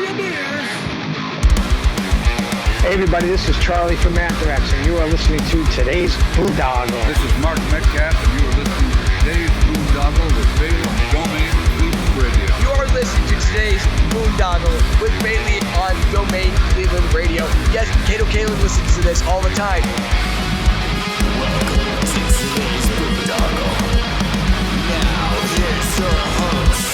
Hey everybody, this is Charlie from Anthrax, and you are listening to today's Boondoggle. This is Mark Metcalf, and you are listening to today's Boondoggle with Bailey on Domain Cleveland Radio. You are listening to today's Boondoggle with Bailey on Domain Cleveland Radio. Yes, Kato Kalin listens to this all the time. Welcome to today's Boondoggle. Now here's your host.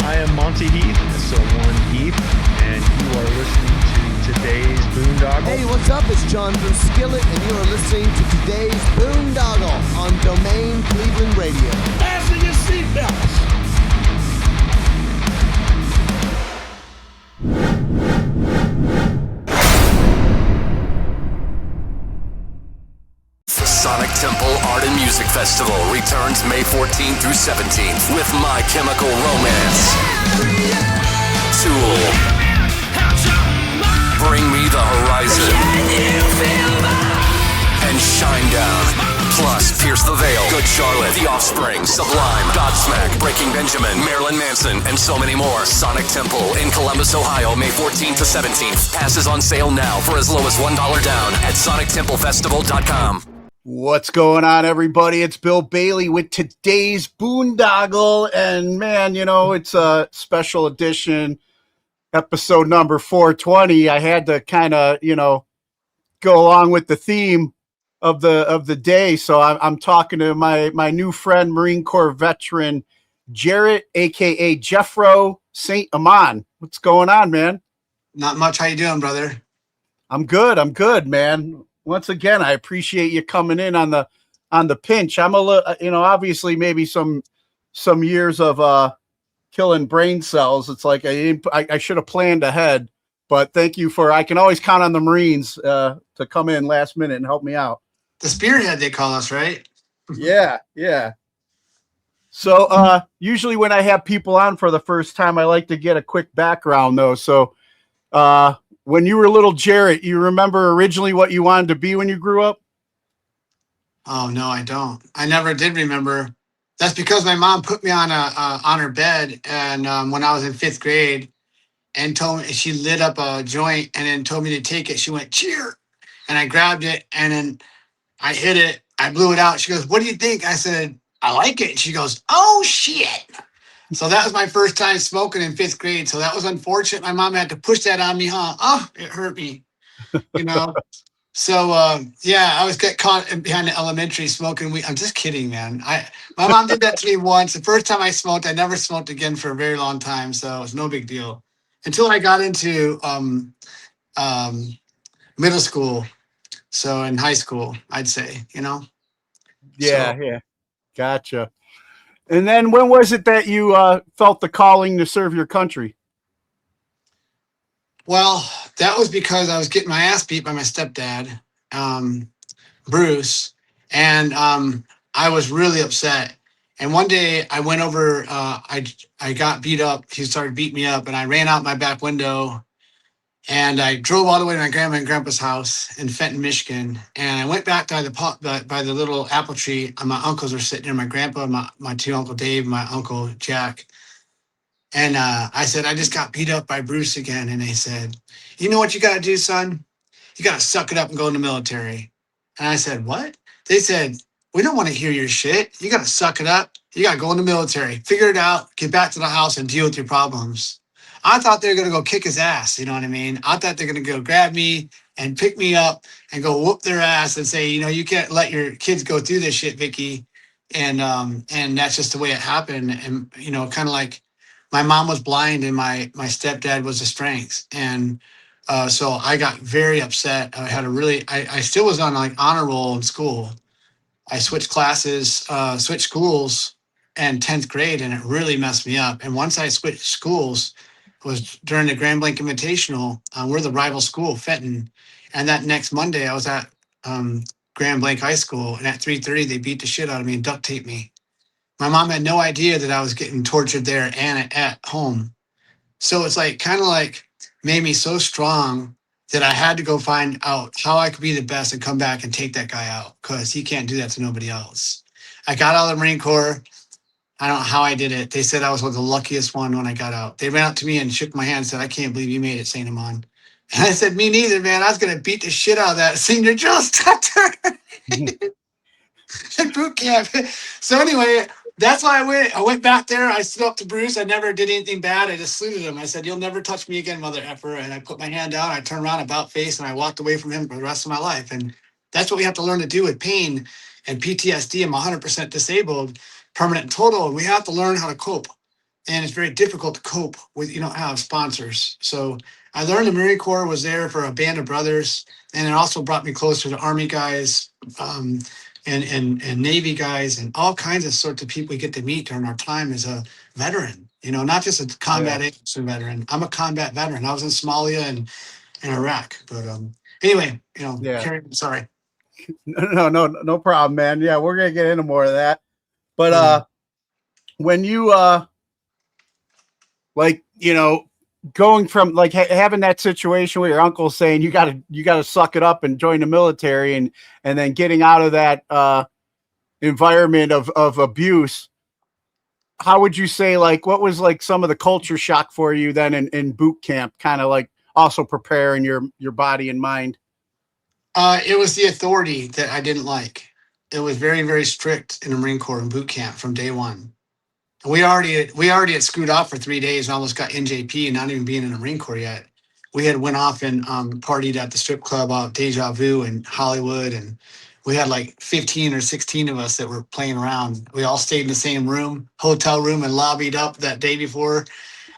I am Monty Heath, so one Heath, and you are listening to today's Boondoggle. Hey, what's up? It's John from Skillet, and you are listening to today's Boondoggle on Domain Cleveland Radio. Fasten your seatbelts. Sonic Temple Art and Music Festival returns May 14th through 17th with My Chemical Romance, Tool, Bring Me the Horizon, and Shinedown. Plus, Pierce the Veil, Good Charlotte, The Offspring, Sublime, Godsmack, Breaking Benjamin, Marilyn Manson, and so many more. Sonic Temple in Columbus, Ohio, May 14th to 17th. Passes on sale now for as low as $1 down at SonicTempleFestival.com. What's going on, everybody? It's Bill Bailey with today's Boondoggle, and man, you know, it's a special edition, episode number 420. I had to kind of, you know, go along with the theme of the day, so I'm talking to my new friend, Marine Corps veteran Jarrett, aka Jefro StAmand. What's going on, man? Not much. How you doing, brother? I'm good, man. Once again, I appreciate you coming in on the pinch. I'm a little, you know, obviously maybe some years of killing brain cells. It's like I should have planned ahead, but thank you I can always count on the Marines to come in last minute and help me out. The spearhead, they call us, right? Yeah. So usually when I have people on for the first time, I like to get a quick background though. So when you were little Jarrett, you remember originally what you wanted to be when you grew up? Oh, no, I don't. I never did remember. That's because my mom put me on her bed, and when I was in 5th grade, and told me, she lit up a joint and then told me to take it. She went, cheer. And I grabbed it, and then I hit it. I blew it out. She goes, what do you think? I said, I like it. She goes, oh, shit. So that was my first time smoking in 5th grade. So that was unfortunate. My mom had to push that on me, huh? Oh, it hurt me, you know? So, yeah, I was get caught behind the elementary smoking weed. I'm just kidding, man. My mom did that to me once. The first time I smoked, I never smoked again for a very long time. So it was no big deal until I got into middle school. So in high school, I'd say, you know? Yeah. Gotcha. And then when was it that you felt the calling to serve your country? Well, that was because I was getting my ass beat by my stepdad, Bruce, and I was really upset. And one day I went over, I got beat up. He started beating me up, and I ran out my back window, and I drove all the way to my grandma and grandpa's house in Fenton, Michigan. And I went back by the little apple tree. And my uncles were sitting there, my grandpa, my two Uncle Dave, my Uncle Jack. And I said, I just got beat up by Bruce again. And they said, you know what you got to do, son? You got to suck it up and go in the military. And I said, what? They said, we don't want to hear your shit. You got to suck it up. You got to go in the military, figure it out, get back to the house and deal with your problems. I thought they were going to go kick his ass. You know what I mean? I thought they're going to go grab me and pick me up and go whoop their ass and say, you know, you can't let your kids go through this shit, Vicky. And that's just the way it happened. And, you know, kind of like my mom was blind and my stepdad was the strength. And so I got very upset. I had I still was on like honor roll in school. I switched classes, switched schools in 10th grade, and it really messed me up. And once I switched schools, was during the Grand Blanc Invitational. We're the rival school, Fenton. And that next Monday, I was at Grand Blanc High School. And at 3:30, they beat the shit out of me and duct taped me. My mom had no idea that I was getting tortured there and at home. So it's like kind of like made me so strong that I had to go find out how I could be the best and come back and take that guy out, because he can't do that to nobody else. I got out of the Marine Corps. I don't know how I did it. They said I was the luckiest one when I got out. They ran up to me and shook my hand and said, "I can't believe you made it, St. Amand." And I said, "Me neither, man. I was going to beat the shit out of that senior drill instructor at boot camp." So anyway, that's why I went back there. I stood up to Bruce. I never did anything bad. I just saluted him. I said, "You'll never touch me again, mother effer." And I put my hand down. I turned around about face and I walked away from him for the rest of my life. And that's what we have to learn to do with pain and PTSD. I'm 100% disabled, permanent and total. And we have to learn how to cope. And it's very difficult to cope with, you don't have sponsors. So I learned the Marine Corps was there for a band of brothers. And it also brought me closer to Army guys, and Navy guys, and all kinds of sorts of people we get to meet during our time as a veteran. Not just a combat veteran. I'm a combat veteran. I was in Somalia and Iraq. But anyway, sorry. No problem, man. Yeah, we're gonna get into more of that. But when you going from having that situation where your uncle saying you gotta suck it up and join the military, and then getting out of that environment of abuse, how would you say, what was some of the culture shock for you then in boot camp, kind of also preparing your body and mind? It was the authority that I didn't like. It was very, very strict in the Marine Corps in boot camp from day one. We already had screwed off for 3 days and almost got NJP, and not even being in the Marine Corps yet. We had went off and partied at the strip club Deja Vu in Hollywood, and we had 15 or 16 of us that were playing around. We all stayed in the same hotel room, and lobbied up that day before.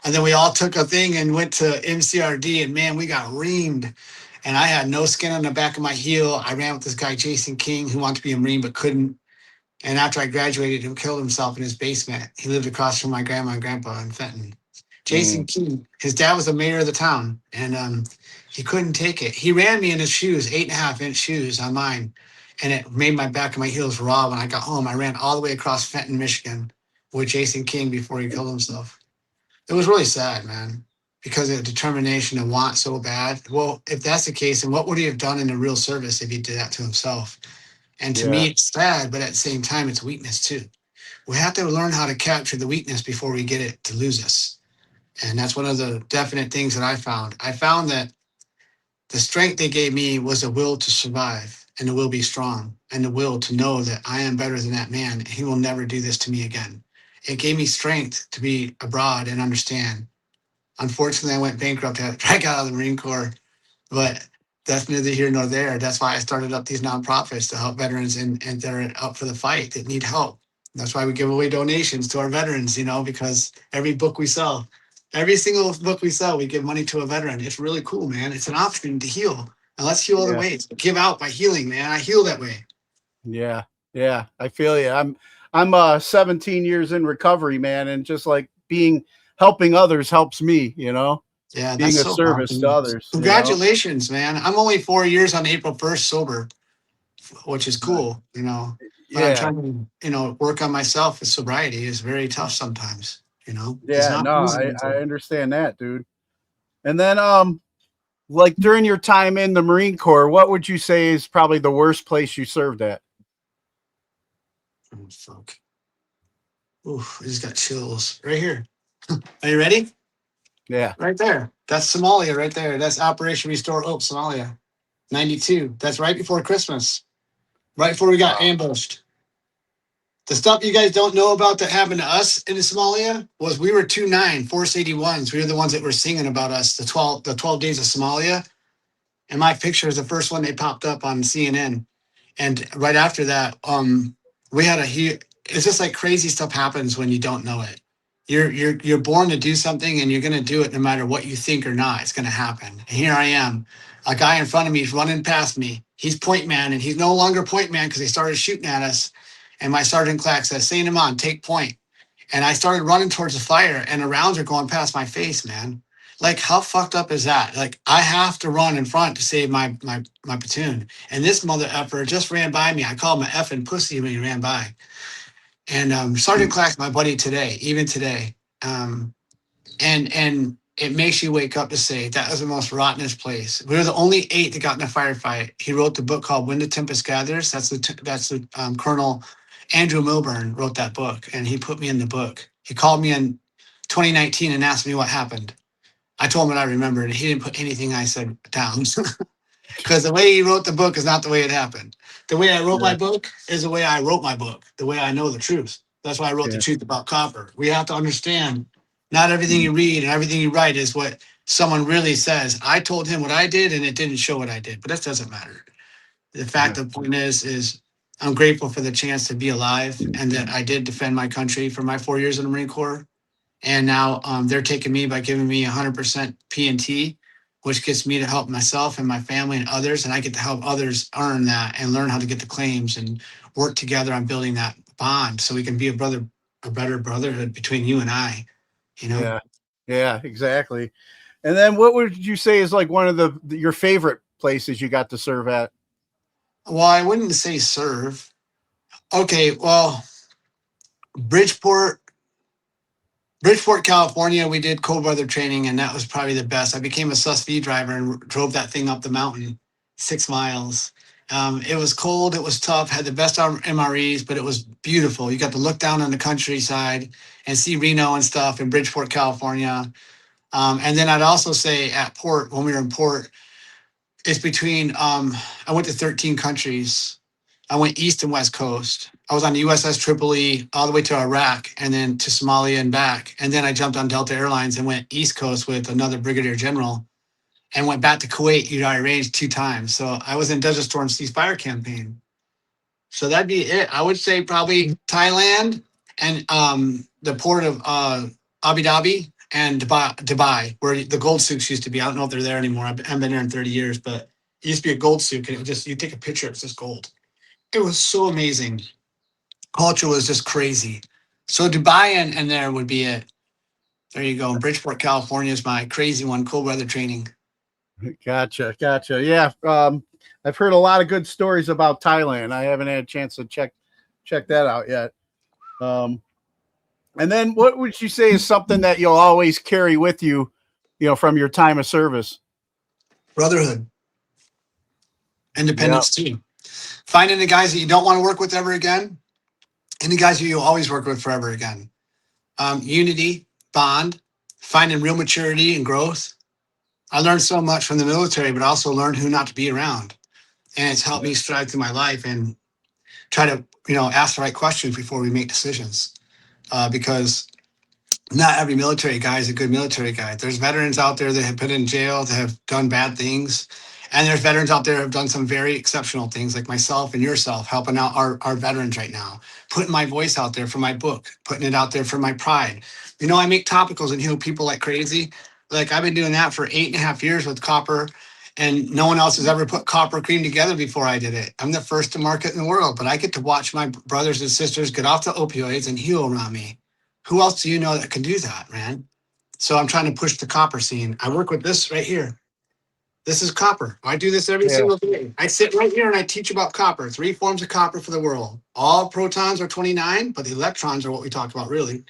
And then we all took a thing and went to MCRD, and man, we got reamed. And I had no skin on the back of my heel. I ran with this guy, Jason King, who wanted to be a Marine but couldn't. And after I graduated, he killed himself in his basement. He lived across from my grandma and grandpa in Fenton. Jason King, his dad was the mayor of the town, and he couldn't take it. He ran me in his shoes, 8.5-inch shoes on mine, and it made my back of my heels raw. When I got home, I ran all the way across Fenton, Michigan with Jason King before he killed himself. It was really sad, man, because of the determination to want so bad. Well, if that's the case, then what would he have done in the real service if he did that to himself? And to me, it's sad, but at the same time, it's weakness too. We have to learn how to capture the weakness before we get it to lose us. And that's one of the definite things that I found. I found that the strength they gave me was a will to survive, and the will be strong, and the will to know that I am better than that man, and he will never do this to me again. It gave me strength to be abroad and understand. Unfortunately, I went bankrupt after I got out of the Marine Corps, but that's neither here nor there. That's why I started up these nonprofits to help veterans and they're up for the fight that need help. That's why we give away donations to our veterans, because every book we sell, every single book we sell, we give money to a veteran. It's really cool, man. It's an option to heal. And let's heal other ways. Give out by healing, man. I heal that way. Yeah. I feel you. I'm 17 years in recovery, man, and just helping others helps me, Yeah, being that's a service to others. Congratulations, man. I'm only 4 years on April 1st sober, which is cool, But I'm trying to, work on myself with sobriety is very tough sometimes, Yeah, no, I understand that, dude. And then, during your time in the Marine Corps, what would you say is probably the worst place you served at? Oh, fuck. Ooh, I just got chills right here. Are you ready? Yeah. Right there. That's Somalia right there. That's Operation Restore Hope, Somalia. 92. That's right before Christmas. Right before we got ambushed. The stuff you guys don't know about that happened to us in Somalia was we were 2-9 Force 81s. We were the ones that were singing about us, the 12 days of Somalia. And my picture is the first one they popped up on CNN. And right after that, we had it's just like crazy stuff happens when you don't know it. You're born to do something, and you're going to do it no matter what you think or not. It's going to happen. And here I am. A guy in front of me is running past me. He's point man, and he's no longer point man because they started shooting at us. And my sergeant Clack says, "St. Amand, take point." And I started running towards the fire, and the rounds are going past my face, man. How fucked up is that? I have to run in front to save my platoon. And this mother effer just ran by me. I called him an effing pussy when he ran by. And Sergeant Clack's my buddy today, even today. And it makes you wake up to say that was the most rottenest place. We were the only 8 that got in a firefight. He wrote the book called When the Tempest Gathers. That's the Colonel Andrew Milburn wrote that book, and he put me in the book. He called me in 2019 and asked me what happened. I told him what I remembered, and he didn't put anything I said down. Because the way he wrote the book is not the way it happened. The way I wrote my book is the way I wrote my book, the way I know the truth. That's why I wrote the truth about copper. We have to understand not everything you read and everything you write is what someone really says. I told him what I did, and it didn't show what I did, but that doesn't matter. The fact of the point is I'm grateful for the chance to be alive and that I did defend my country for my 4 years in the Marine Corps. And now they're taking me by giving me 100% P&T, which gets me to help myself and my family and others. And I get to help others earn that and learn how to get the claims and work together on building that bond so we can be a better brotherhood between you and I, you know? Yeah, exactly. And then what would you say is like one of your favorite places you got to serve at? Well, I wouldn't say serve. Okay, well, Bridgeport, California, we did cold weather training, and that was probably the best. I became a SUSV driver and drove that thing up the mountain 6 miles. It was cold, it was tough, had the best MREs, but it was beautiful. You got to look down on the countryside and see Reno and stuff in Bridgeport, California. And then I'd also say at port, when we were in port, it's between, I went to 13 countries. I went east and west coast. I was on the USS Tripoli all the way to Iraq and then to Somalia and back. And then I jumped on Delta Airlines and went east coast with another brigadier general and went back to Kuwait, United Range 2 times. So I was in Desert Storm ceasefire campaign. So that'd be it. I would say probably Thailand and the port of Abu Dhabi and Dubai, where the gold souks used to be. I don't know if they're there anymore. I haven't been there in 30 years, but it used to be a gold souk, and it was just, you take a picture, it's just gold. It was so amazing. Culture was just crazy. So Dubai and there would be it. There you go. Bridgeport, California is my crazy one, cold weather training. Gotcha. Yeah. I've heard a lot of good stories about Thailand. I haven't had a chance to check that out yet. And then what would you say is something that you'll always carry with you, from your time of service? Brotherhood. Independence too. Finding the guys that you don't want to work with ever again and the guys that you'll always work with forever again. Unity, bond, finding real maturity and growth. I learned so much from the military, but also learned who not to be around. And it's helped me strive through my life and try to, ask the right questions before we make decisions. Because not every military guy is a good military guy. There's veterans out there that have been in jail, that have done bad things. And there's veterans out there who have done some very exceptional things, like myself and yourself, helping out our veterans right now, putting my voice out there for my book, putting it out there for my pride. I make topicals and heal people like crazy. Like I've been doing that for 8.5 years with copper, and no one else has ever put copper cream together before I did it. I'm the first to market in the world, but I get to watch my brothers and sisters get off the opioids and heal around me. Who else do you know that can do that, man? So I'm trying to push the copper scene. I work with this right here. This is copper. I do this every single day. I sit right here and I teach about copper. 3 forms of copper for the world. All protons are 29, but the electrons are what we talk about really.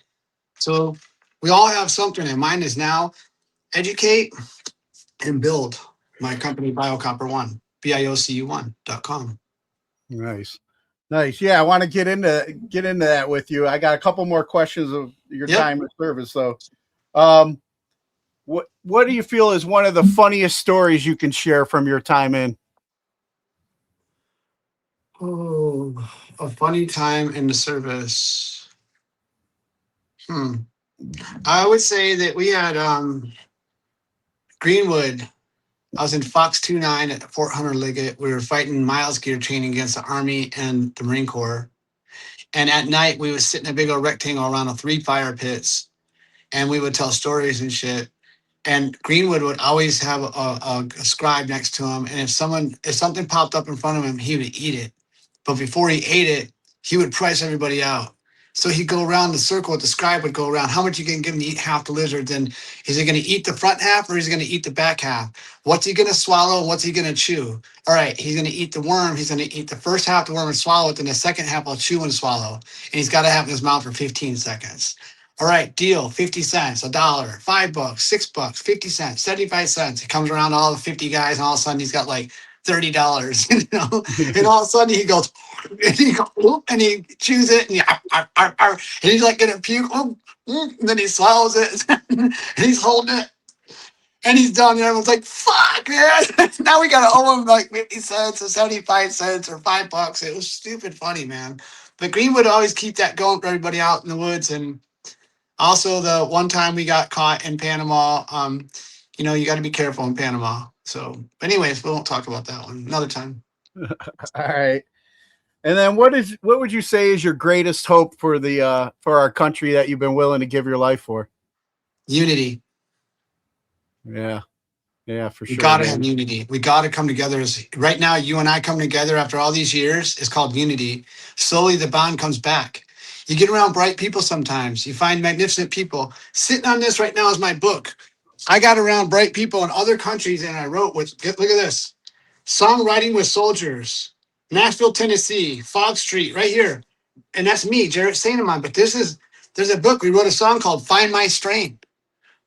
So we all have something, and mine is now educate and build my company, BioCopper One, BIOCU1.com. Nice. Yeah, I want to get into that with you. I got a couple more questions of your time of service. So, what do you feel is one of the funniest stories you can share from your time in? Oh, a funny time in the service. I would say that we had Greenwood. I was in Fox 29 at Fort Hunter Liggett. We were fighting miles gear training against the Army and the Marine Corps. And at night, we would sit in a big old rectangle around 3 fire pits, and we would tell stories and shit. And Greenwood would always have a scribe next to him. And if something popped up in front of him, he would eat it. But before he ate it, he would price everybody out. So he'd go around the circle, the scribe would go around. How much you can give him to eat half the lizards? And is he going to eat the front half or is he going to eat the back half? What's he going to swallow? What's he going to chew? All right, he's going to eat the worm. He's going to eat the first half of the worm and swallow it. Then the second half will chew and swallow. And he's got to have it in his mouth for 15 seconds. All right, deal, 50 cents, $1, $5, $6, 50 cents, 75 cents. He comes around all the 50 guys, and all of a sudden he's got like $30, and all of a sudden he goes, and he chews it, and he's like gonna puke, and then he swallows it, and he's holding it, and he's done, and everyone's like, fuck, man. Now we gotta owe him like 50 cents or 75 cents or $5. It was stupid funny, man. But Green would always keep that going for everybody out in the woods. And also the one time we got caught in Panama, you got to be careful in Panama. So anyways, we won't talk about that one another time. All right. And then what would you say is your greatest hope for for our country that you've been willing to give your life for? Unity. Yeah. Yeah, for sure. We got to have unity. We got to come together. Right now, you and I come together after all these years. It's called unity. Slowly, the bond comes back. You get around bright people sometimes. You find magnificent people. Sitting on this right now is my book. I got around bright people in other countries, and I wrote, look at this. Songwriting with Soldiers, Nashville, Tennessee, Fog Street, right here. And that's me, Jarrett StAmand. But there's a book. We wrote a song called Find My Strain.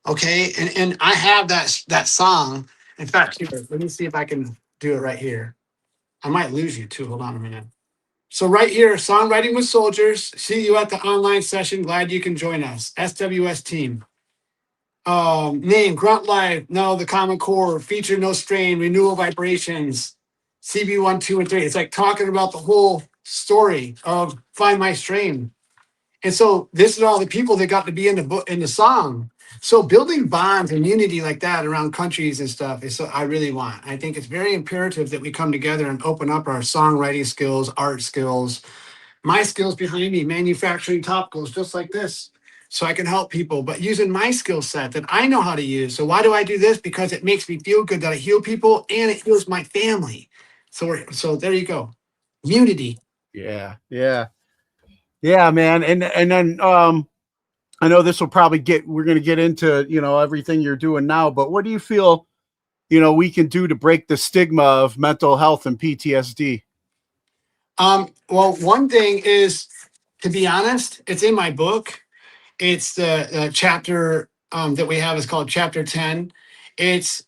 Okay, and I have that song. In fact, here, let me see if I can do it right here. I might lose you too. Hold on a minute. So right here, Songwriting with Soldiers. See you at the online session. Glad you can join us. SWS team. Name, Grunt Life, No, the Common Core, Feature No Strain, Renewal Vibrations, CB1, 2, and 3. It's like talking about the whole story of Find My Strain. And so this is all the people that got to be in the book, in the song. So building bonds and unity like that around countries and stuff is I really want. I think it's very imperative that we come together and open up our songwriting skills, art skills, my skills behind me, manufacturing topicals, just like this, so I can help people, but using my skill set that I know how to use. So why do I do this? Because it makes me feel good that I heal people and it heals my family. So there you go. Unity. Yeah. Yeah. Yeah, man. And then I know this will probably we're going to get into, everything you're doing now, but what do you feel, we can do to break the stigma of mental health and PTSD? Well, one thing is, to be honest, it's in my book. It's the chapter that we have is called Chapter 10. It's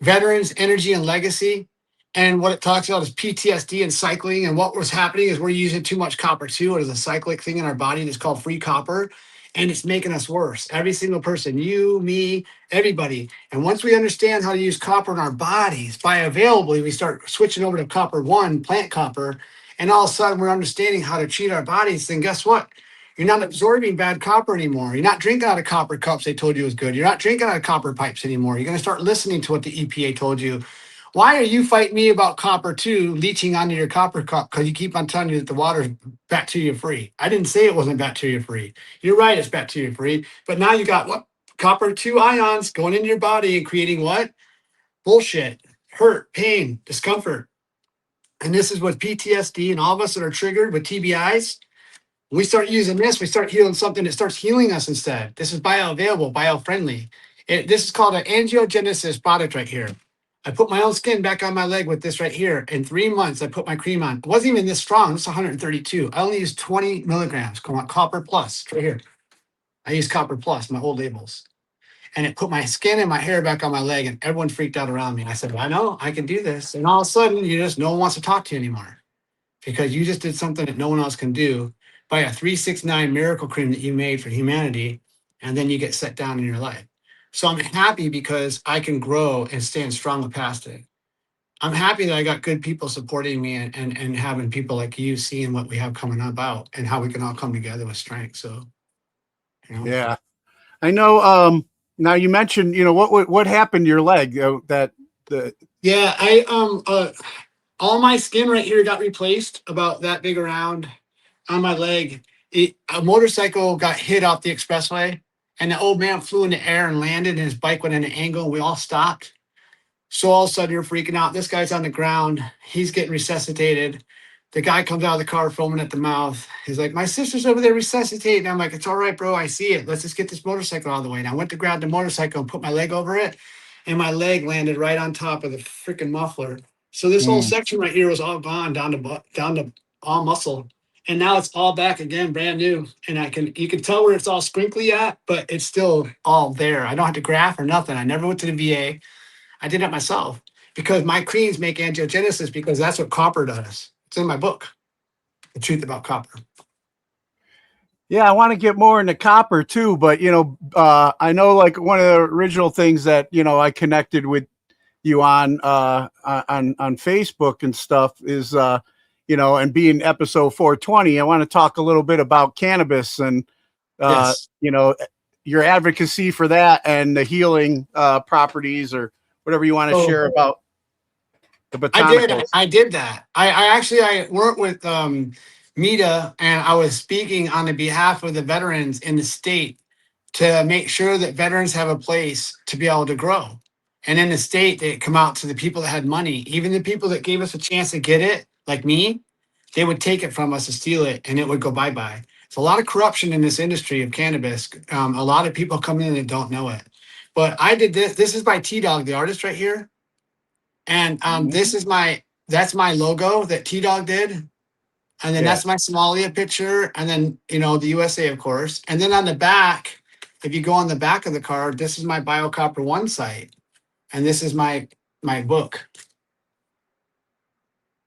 Veterans, Energy, and Legacy. And what it talks about is PTSD and cycling. And what was happening is we're using too much copper too. It is a cyclic thing in our body that's called free copper. And it's making us worse. Every single person, you, me, everybody. And once we understand how to use copper in our bodies, bioavailably, we start switching over to copper 1, plant copper. And all of a sudden we're understanding how to treat our bodies. Then guess what? You're not absorbing bad copper anymore. You're not drinking out of copper cups they told you was good. You're not drinking out of copper pipes anymore. You're going to start listening to what the EPA told you. Why are you fighting me about copper too, leaching onto your copper cup? Because you keep on telling you that the water's bacteria free. I didn't say it wasn't bacteria free. You're right, it's bacteria free. But now you got what? Copper 2 ions going into your body and creating what? Bullshit, hurt, pain, discomfort. And this is what PTSD and all of us that are triggered with TBIs. We start using this, we start healing something that starts healing us instead. This is bioavailable, biofriendly. This is called an angiogenesis product right here. I put my own skin back on my leg with this right here. In 3 months, I put my cream on. It wasn't even this strong. It's 132. I only used 20 milligrams. Come on, Copper Plus, right here. I use Copper Plus, my old labels. And it put my skin and my hair back on my leg, and everyone freaked out around me. I said, well, I know, I can do this. And all of a sudden, no one wants to talk to you anymore because you just did something that no one else can do by a 369 miracle cream that you made for humanity, and then you get set down in your life. So I'm happy because I can grow and stand strong past it. I'm happy that I got good people supporting me and having people like you seeing what we have coming about and how we can all come together with strength. So, Yeah, I know. Now you mentioned, what happened to your leg? All my skin right here got replaced about that big around on my leg. A motorcycle got hit off the expressway, and the old man flew in the air and landed, and his bike went at an angle, and we all stopped. So all of a sudden you're freaking out. This guy's on the ground. He's getting resuscitated. The guy comes out of the car foaming at the mouth. He's like, my sister's over there resuscitating. I'm like, it's all right, bro. I see it. Let's just get this motorcycle out of the way. And I went to grab the motorcycle and put my leg over it, and my leg landed right on top of the freaking muffler. So this whole section right here was all gone down to all muscle. and now it's all back again, brand new. And you can tell where it's all sprinkly at, but it's still all there. I don't have to graph or nothing. I never went to the VA. I did it myself because my creams make angiogenesis because that's what copper does. It's in my book, The Truth About Copper. Yeah, I want to get more into copper too, but I know like one of the original things that I connected with you on Facebook and stuff is and being episode 420. I want to talk a little bit about cannabis and Yes. your advocacy for that and the healing properties or whatever you want to share about the botanicals. I did that. I worked with Mita, and I was speaking on the behalf of the veterans in the state to make sure that veterans have a place to be able to grow. And in the state, they come out to the people that had money, even the people that gave us a chance to get it, like me, they would take it from us and steal it, and it would go bye-bye. There's a lot of corruption in this industry of cannabis. A lot of people come in and don't know it. But I did this. This is by T-Dog, the artist right here. And that's my logo that T-Dog did. And then that's my Somalia picture. And then, the USA, of course. And then on the back, if you go on the back of the card, this is my BioCopper One site. And this is my book.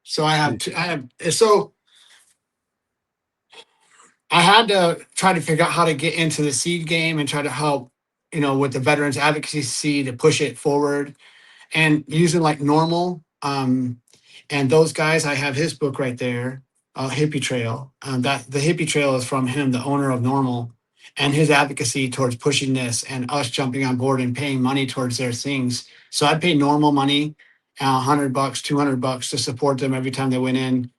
So I had to try to figure out how to get into the seed game and try to help, with the veterans advocacy to push it forward and using like normal. And those guys, I have his book right there, Hippie Trail. That the Hippie Trail is from him, the owner of Normal, and his advocacy towards pushing this and us jumping on board and paying money towards their things. So I'd pay Normal money, $100, $200 to support them every time they went in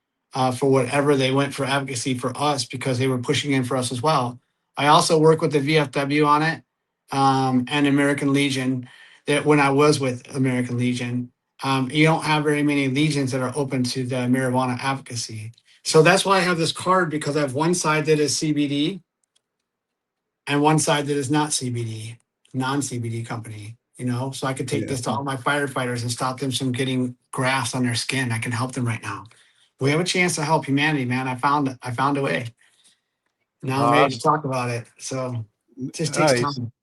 for whatever they went for advocacy for us because they were pushing in for us as well. I also work with the VFW on it and American Legion. That when I was with American Legion. You don't have very many legions that are open to the marijuana advocacy. So that's why I have this card, because I have one side that is CBD and one side that is not CBD, non-CBD company, so I could take this to all my firefighters and stop them from getting grafts on their skin. I can help them right now. We have a chance to help humanity, man. I found a way. Now I'm ready to talk about it. So it just takes time.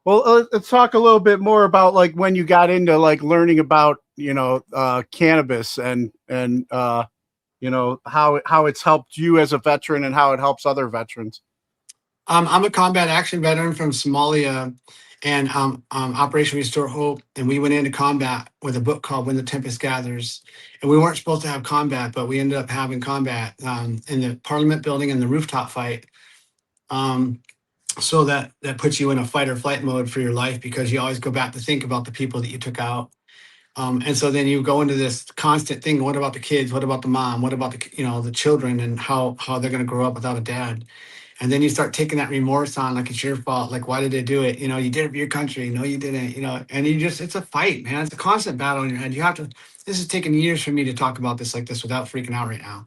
Well, let's talk a little bit more about like when you got into like learning about cannabis and how it's helped you as a veteran and how it helps other veterans. I'm a combat action veteran from Somalia and Operation Restore Hope, and we went into combat with a book called When the Tempest Gathers, and we weren't supposed to have combat, but we ended up having combat in the Parliament building in the rooftop fight. So that puts you in a fight or flight mode for your life because you always go back to think about the people that you took out. And so then you go into this constant thing. What about the kids? What about the mom? What about the children and how they're going to grow up without a dad? And then you start taking that remorse on, like it's your fault. Like, why did they do it? You did it for your country. No, you didn't, and it's a fight, man. It's a constant battle in your head. This has taken years for me to talk about this like this without freaking out right now.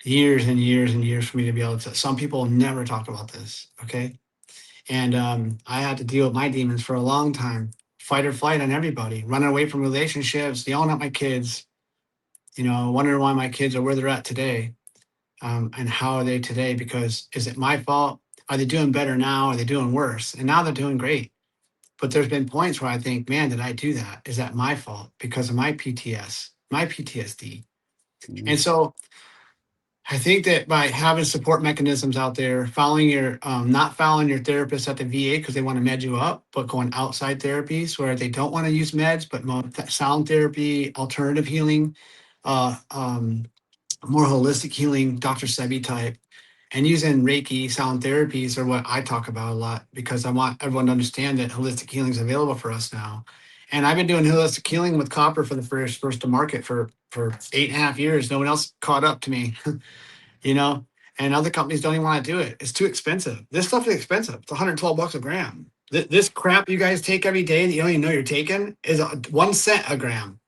Years and years and years for me to be able to, some people never talk about this. Okay. And I had to deal with my demons for a long time, fight or flight on everybody, running away from relationships, yelling at my kids, wondering why my kids are where they're at today. And how are they today? Because is it my fault? Are they doing better now? Are they doing worse? And now they're doing great. But there's been points where I think, man, did I do that? Is that my fault because of my PTSD? Mm-hmm. And so I think that by having support mechanisms out there, not following your therapist at the VA because they want to med you up, but going outside therapies where they don't want to use meds, but sound therapy, alternative healing, more holistic healing, Dr. Sebi type, and using Reiki sound therapies are what I talk about a lot because I want everyone to understand that holistic healing is available for us now. And I've been doing holistic healing with copper for the first to market for 8.5 years. No one else caught up to me. And other companies don't even want to do it. It's too expensive. This stuff is expensive. It's $112 a gram. This crap you guys take every day that you don't even know you're taking is 1 cent a gram.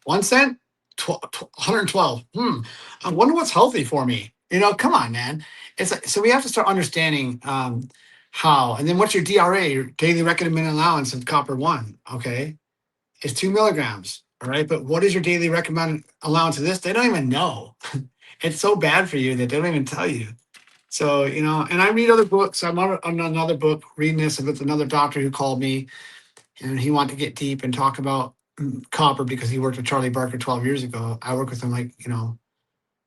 1 cent, 112. I wonder what's healthy for me. Come on, man. So we have to start understanding how. And then what's your DRA, your daily recommended allowance of copper 1? Okay, it's 2 milligrams. All right, but what is your daily recommended allowance of this? They don't even know. it's so bad for you that they don't even tell you. So, and I read other books. I'm on another book reading this with another doctor who called me, and he wanted to get deep and talk about copper because he worked with Charlie Barker 12 years ago. I worked with him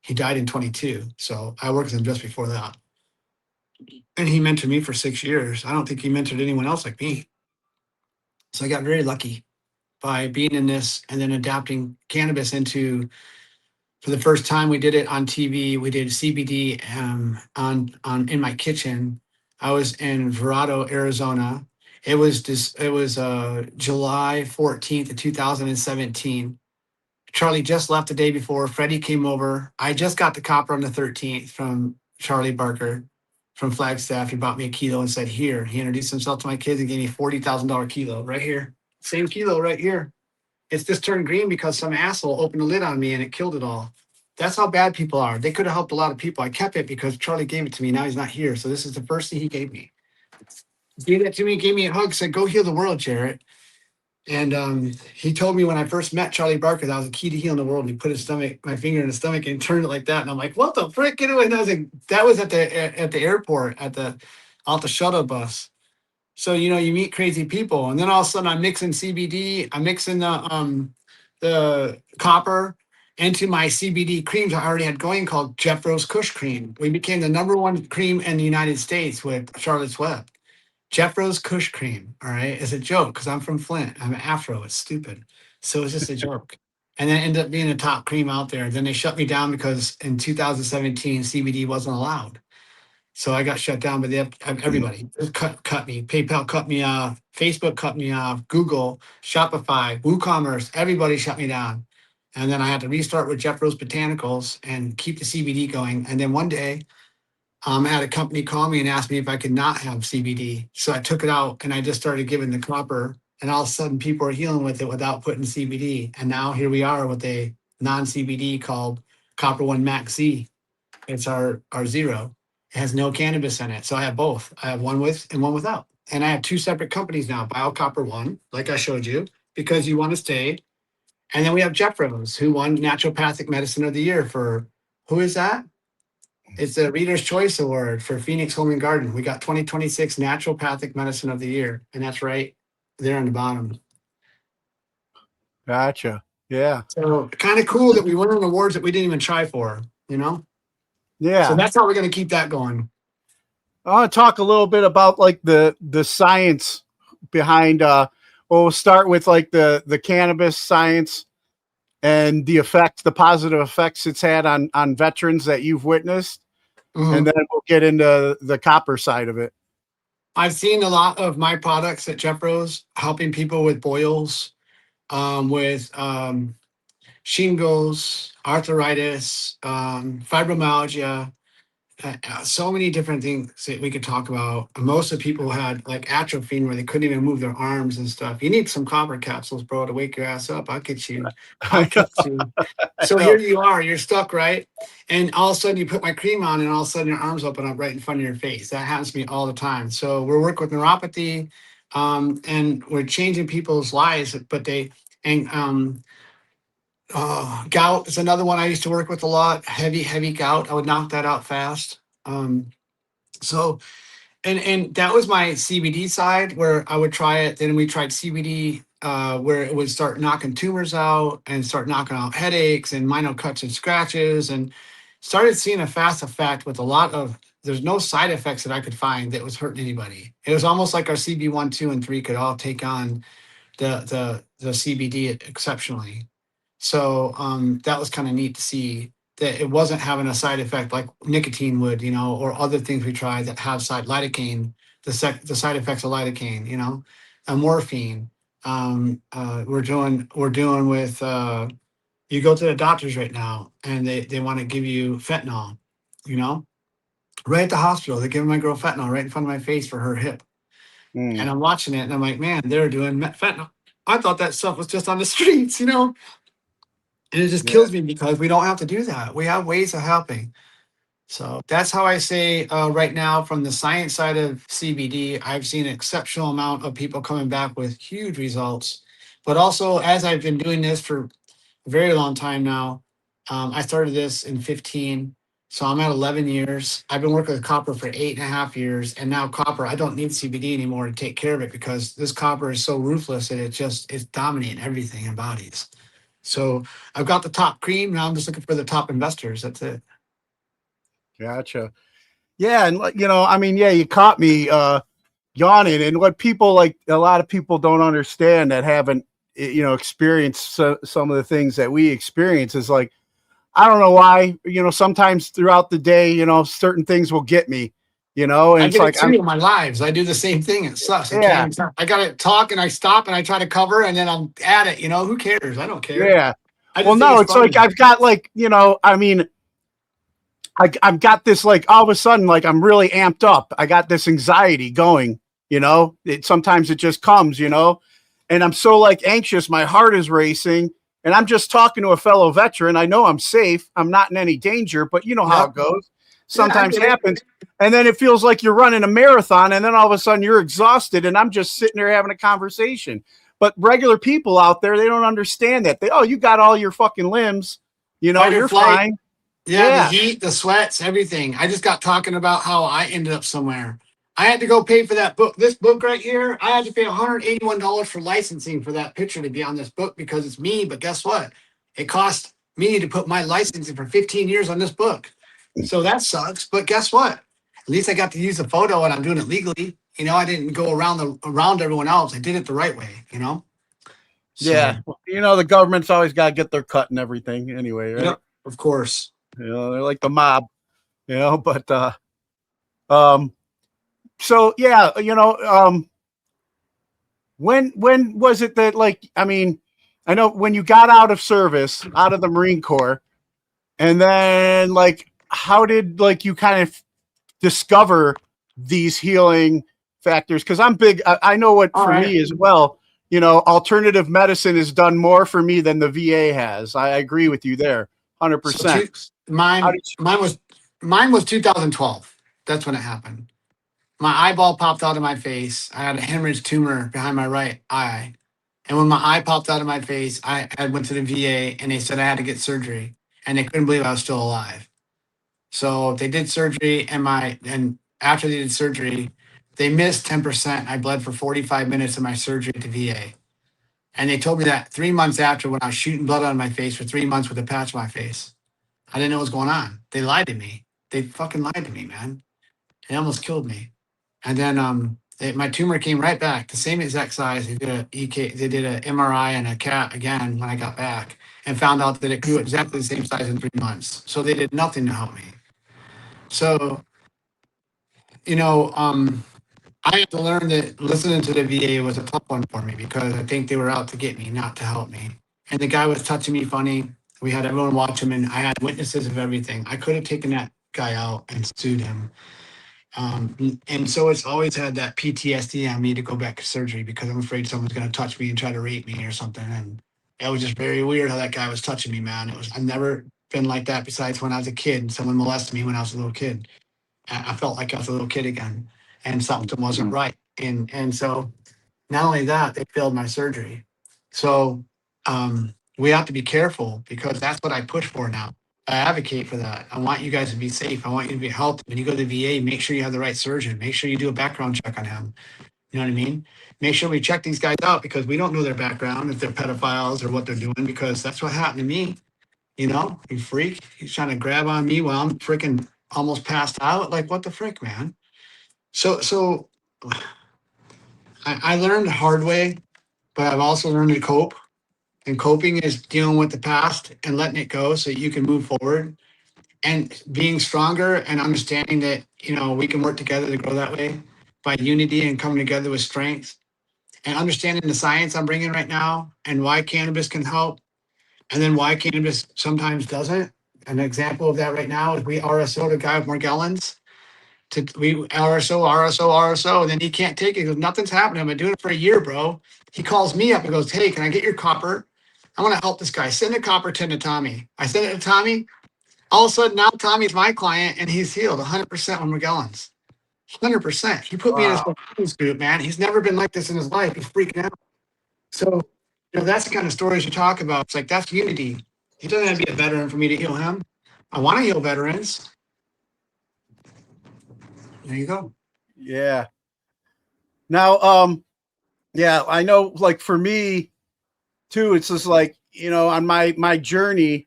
he died in 22. So I worked with him just before that. And he mentored me for 6 years. I don't think he mentored anyone else like me. So I got very lucky by being in this and then adapting cannabis into, for the first time, we did it on TV. We did CBD on in my kitchen. I was in Verrado, Arizona. It was July 14th of 2017. Charlie just left the day before. Freddie came over. I just got the copper on the 13th from Charlie Barker from Flagstaff. He bought me a kilo and said, here. He introduced himself to my kids and gave me a $40,000 kilo right here. Same kilo right here. It's just turned green because some asshole opened the lid on me and it killed it all. That's how bad people are. They could have helped a lot of people. I kept it because Charlie gave it to me. Now he's not here. So this is the first thing he gave me. He gave it to me, gave me a hug, said, go heal the world, Jarrett. And he told me when I first met Charlie Barker, that was the key to healing the world. And he put my finger in his stomach and turned it like that. And I'm like, what the frick? Get away. And I was like, that was at the airport, off the shuttle bus. So, you meet crazy people. And then all of a sudden I'm mixing CBD. I'm mixing the copper into my CBD creams I already had going called Jefro's Kush Cream. We became the #1 cream in the United States with Charlotte's Web. Jefro's Kush Cream, all right, is a joke because I'm from Flint. I'm Afro. It's stupid. So it's just a joke. And then it ended up being the top cream out there. Then they shut me down because in 2017, CBD wasn't allowed. So I got shut down by everybody. Cut me. PayPal cut me off. Facebook cut me off. Google, Shopify, WooCommerce, everybody shut me down. And then I had to restart with Jefro's Botanicals and keep the CBD going. And then one day, I had a company call me and ask me if I could not have CBD. So I took it out and I just started giving the copper. And all of a sudden, people are healing with it without putting CBD. And now here we are with a non-CBD called Copper One Max Z. It's our zero. It has no cannabis in it. So I have both. I have one with and one without. And I have 2 separate companies now. BioCopper One, like I showed you, because you want to stay. And then we have Jefro's, who won Naturopathic Medicine of the Year for, who is that? It's the Reader's Choice Award for Phoenix Home and Garden. We got 2026 Naturopathic Medicine of the Year. And that's right there on the bottom. Gotcha. Yeah. So kind of cool that we won an awards that we didn't even try for, Yeah. So that's how we're going to keep that going. I want to talk a little bit about like the science behind we'll start with like the cannabis science and the positive effects it's had on veterans that you've witnessed. Mm-hmm. And then we'll get into the copper side of it. I've seen a lot of my products at Jefro's helping people with boils, with shingles, arthritis, fibromyalgia, so many different things that we could talk about. Most of the people had like atrophy where they couldn't even move their arms and stuff. You need some copper capsules, bro, to wake your ass up. I'll get you. So here you are, you're stuck, right? And all of a sudden you put my cream on and all of a sudden your arms open up right in front of your face. That happens to me all the time. So we're working with neuropathy and we're changing people's lives, gout is another one I used to work with a lot. Heavy gout. I would knock that out fast. And that was my CBD side where I would try it. Then we tried CBD where it would start knocking tumors out and start knocking out headaches and minor cuts and scratches, and started seeing a fast effect with there's no side effects that I could find that was hurting anybody. It was almost like our CB1, 2, and 3 could all take on the CBD exceptionally. So that was kind of neat to see that it wasn't having a side effect like nicotine would, or other things we tried that have lidocaine, the side effects of lidocaine, morphine. We're doing with, you go to the doctors right now and they want to give you fentanyl, right at the hospital. They're giving my girl fentanyl right in front of my face for her hip. And I'm watching it and I'm like, man, they're doing fentanyl. I thought that stuff was just on the streets, And it just kills me because we don't have to do that. We have ways of helping. So that's how I say right now from the science side of CBD, I've seen an exceptional amount of people coming back with huge results. But also, as I've been doing this for a very long time now, I started this in 15. So I'm at 11 years. I've been working with copper for 8.5 years. And now copper, I don't need CBD anymore to take care of it because this copper is so ruthless that it's dominating everything in bodies. So I've got the top cream. Now I'm just looking for the top investors. That's it. Gotcha. Yeah. And, I mean, yeah, you caught me yawning. And what people like, a lot of people don't understand that haven't, experienced some of the things that we experience is like, I don't know why, sometimes throughout the day, certain things will get me, and I it's get like, it too in my lives. I do the same thing. It sucks. yeah, I got to talk and I stop and I try to cover and then I'm at it. Who cares? I don't care. yeah. I Well, just think no, it's it's funny. like, I've got like, I mean, I've got this, like, all of a sudden, like, I'm really amped up. I got this anxiety going, sometimes it just comes, and I'm so like anxious. My heart is racing. And I'm just talking to a fellow veteran. I know I'm safe. I'm not in any danger, but you know how it goes. Sometimes happens. And then it feels like you're running a marathon. And then all of a sudden you're exhausted. And I'm just sitting there having a conversation. But regular people out there, they don't understand that. You got all your fucking limbs. You're fine. Yeah, the heat, the sweats, everything. I just got talking about how I ended up somewhere. I had to go pay for that book. This book right here, I had to pay $181 for licensing for that picture to be on this book because it's me. But guess what? It cost me to put my licensing for 15 years on this book. So that sucks. But guess what? At least I got to use the photo and I'm doing it legally. I didn't go around everyone else. I did it the right way, So, yeah. The government's always got to get their cut and everything anyway, right? Yep, of course. They're like the mob, but so yeah, when was it that, like, I mean, I know when you got out of service, out of the Marine Corps, and then like, how did like you kind of discover these healing factors? Because I'm big. I know what for me as well. Alternative medicine has done more for me than the VA has. I agree with you there, 100%. Mine was 2012. That's when it happened. My eyeball popped out of my face. I had a hemorrhage tumor behind my right eye. And when my eye popped out of my face, I went to the VA and they said I had to get surgery. And they couldn't believe I was still alive. So they did surgery and after they did surgery, they missed 10%. I bled for 45 minutes of my surgery at the VA. And they told me that 3 months after when I was shooting blood out of my face for 3 months with a patch on my face. I didn't know what was going on. They lied to me. They fucking lied to me, man. They almost killed me. And then my tumor came right back, the same exact size. They did an MRI and a CAT again when I got back and found out that it grew exactly the same size in 3 months. So they did nothing to help me. So, I had to learn that listening to the VA was a tough one for me because I think they were out to get me, not to help me. And the guy was touching me funny. We had everyone watch him and I had witnesses of everything. I could have taken that guy out and sued him. And so it's always had that PTSD on me to go back to surgery because I'm afraid someone's going to touch me and try to rape me or something. And it was just very weird how that guy was touching me, man. I've never been like that besides when I was a kid and someone molested me when I was a little kid. I felt like I was a little kid again and something wasn't right. And so not only that, they failed my surgery. So we have to be careful because that's what I push for now. I advocate for that. I want you guys to be safe. I want you to be healthy. When you go to the VA, make sure you have the right surgeon. Make sure you do a background check on him. You know what I mean? Make sure we check these guys out because we don't know their background, if they're pedophiles or what they're doing, because that's what happened to me. You freak. He's trying to grab on me while I'm freaking almost passed out. Like, what the frick, man? So I learned the hard way, but I've also learned to cope. And coping is dealing with the past and letting it go so you can move forward and being stronger and understanding that, we can work together to grow that way by unity and coming together with strength and understanding the science I'm bringing right now and why cannabis can help and then why cannabis sometimes doesn't. An example of that right now is we RSO the guy with Morgellons. We RSO, and then he can't take it because nothing's happening. I've been doing it for a year, bro. He calls me up and goes, "Hey, can I get your copper? I want to help this guy. Send a copper 10 to Tommy." I send it to Tommy. All of a sudden, now Tommy's my client and he's healed 100% on Morgellons. 100%. He put me in his Morgellons group, man. He's never been like this in his life. He's freaking out. So, that's the kind of stories you talk about. It's like, that's unity. He doesn't have to be a veteran for me to heal him. I want to heal veterans. There you go. Yeah. Now, yeah, I know, like, for me too, it's just like, on my journey,